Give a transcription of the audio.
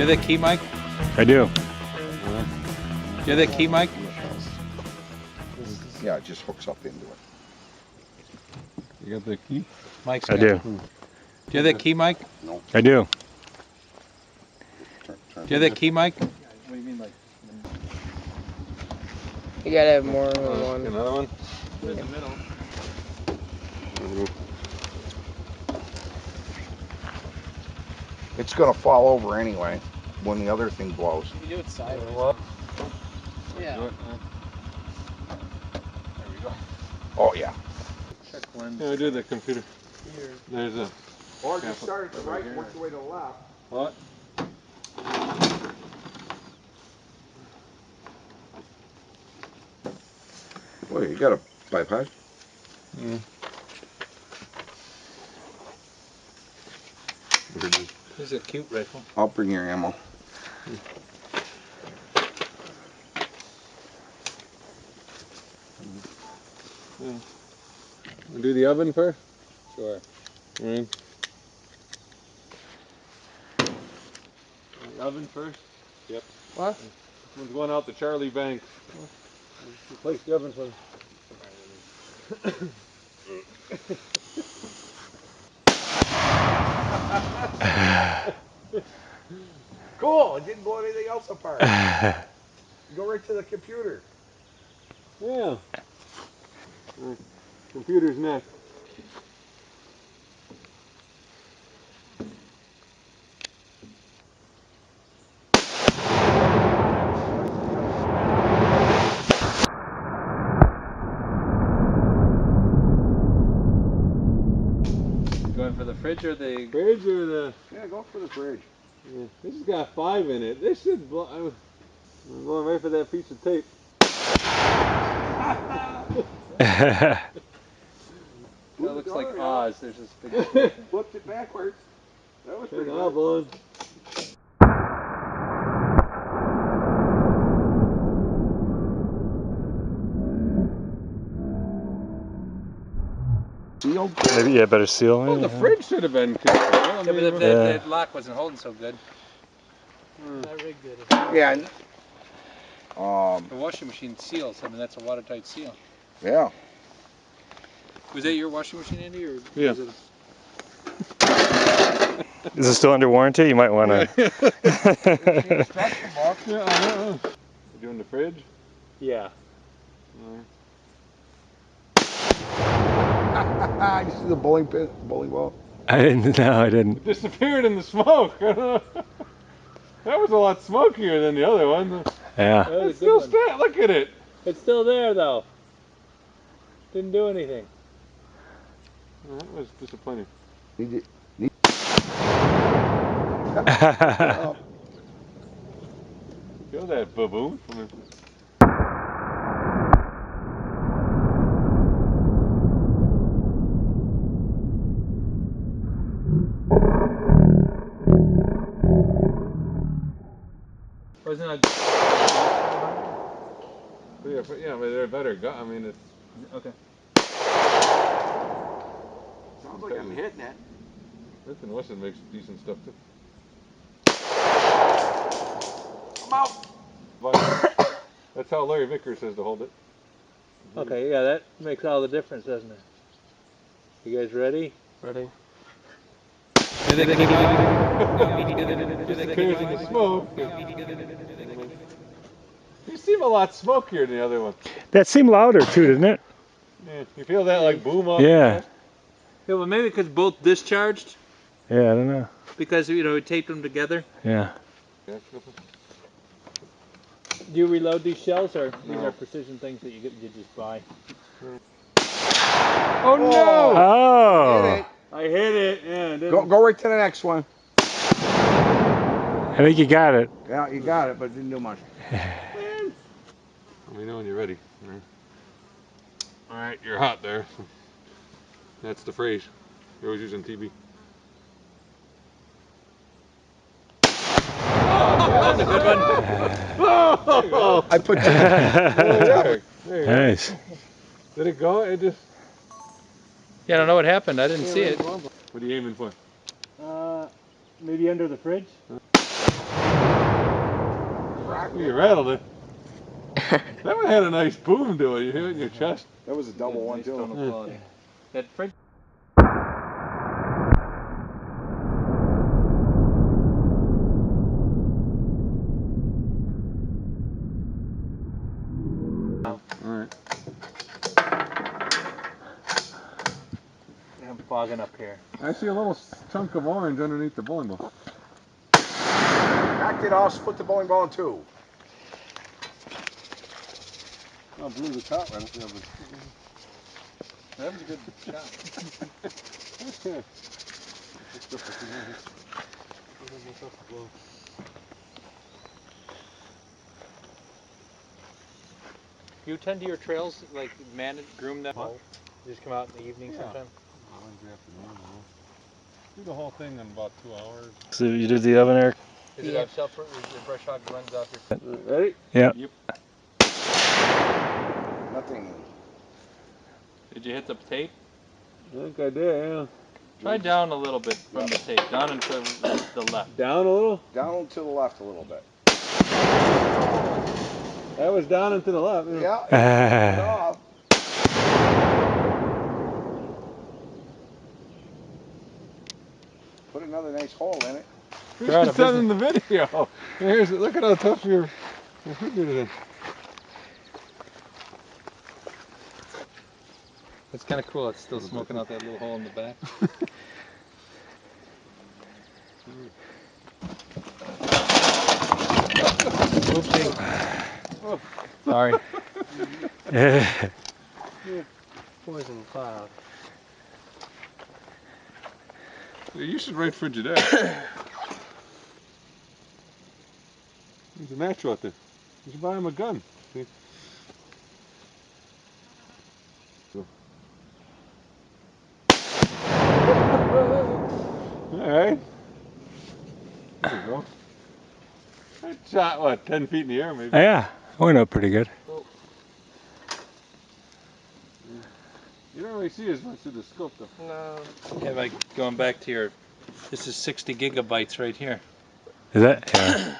you have that key, Mike? I do. Do you have that key, Mike? Yeah, it just hooks up into it. You got the key? Mike's I got do. it. Do you have that key, Mike? No. I do. Turn. Do you have that key, Mike? What do you mean, like? You gotta have more than one. Another one? In the middle. It's gonna fall over anyway when the other thing blows. You do it sideways. Yeah. There we go. Oh yeah. Check lens. Yeah, I did the computer. Here. There's a. Or just start at the right and work your way to the left. What? Wait, you got a bipod? Yeah. This is a cute rifle. I'll bring your ammo. Yeah. We'll do the oven first? Sure. Right. The oven first? Yep. What? This one's going out to Charlie Banks. Replace the oven for Cool, it didn't blow anything else apart. Go right to the computer. Yeah. Right. Computer's next. Going for the fridge or the... Fridge or the... Yeah, go for the fridge. Yeah. This has got 5 in it. This should blow... I'm going right for that piece of tape. That looks like Oz. There's this big... Flipped it backwards. That was pretty Now good. blowing. Sealed? Maybe yeah, better seal it. Oh, the fridge should have been. Yeah, but that lock wasn't holding so good. That rig did it. Yeah. The washing machine seals. I mean, that's a watertight seal. Yeah. Was that your washing machine, Andy? Or Yeah. was it Is it still under warranty? You might want to. Instruction book. Yeah, you doing the fridge? Yeah. You see the bowling pin, bowling ball? I didn't. No, I didn't. It disappeared in the smoke. That was a lot smokier than the other one. Yeah. It's still standing. Look at it. It's still there, though. Didn't do anything. That was disappointing. Feel that baboon from it. Wasn't it? Yeah, but they're better. I mean, it's Okay. Sounds like I'm hitting it. Smith & Wesson makes decent stuff too. I'm out. But that's how Larry Vickers says to hold it. Okay, yeah, that makes all the difference, doesn't it? You guys ready? Ready? Disappears in the smoke. You seem a lot smokier than the other one. That seemed louder too, didn't it? Yeah, you feel that like boom off? Yeah. Yeah, well, maybe because both discharged, Yeah, I don't know. because, you know, we taped them together. Yeah. Yeah. Do you reload these shells, or these No. are precision things that you just buy? Oh no! Oh. Hit it. I hit it. Yeah. It Go right to the next one. I think you got it. Yeah, you got it, but it didn't do much. Let me know when you're ready. All right, you're hot there. That's the phrase. You're always using TB. That was a good one. Oh! I put There you go. Nice. Did it go? It just. Yeah, I don't know what happened. I didn't see it. What are you aiming for? Maybe under the fridge. cracked You it. rattled it. That one had a nice boom to it. You hear it in your chest. That was a double one Nice too. tonal quality. That French. Alright. I'm fogging up here. I see a little chunk of orange underneath the bowling ball. Knocked it off, split the bowling ball in two. Oh, blew the top right off the oven. That was a good shot. You tend to your trails, like groom them? What? You just come out in the evening sometime? Wednesday afternoon, do the whole thing in about 2 hours. So you did the oven, Eric? Is it off self? Your brush hog runs off your. Ready? Yeah. Yep. Nothing. Did you hit the tape? I think I did, yeah. Try down a little bit from the tape, down into the left. Down a little? Down to the left a little bit. That was down and to the left. Yeah. It off. Put another nice hole in it. You're out of It's done in the video. Look at how tough your finger is. It's kind of cool. It's still smoking out that little hole in the back. Oopsie. Sorry. Poison cloud. You should write Frigidaire. There's a natural out there. You should buy him a gun. See? Alright. There you go. That shot, what, 10 feet in the air maybe? Yeah, went up pretty good. You don't really see as much through the scope though. No. Yeah, like going back to your. This is 60 gigabytes right here. Is that? Yeah.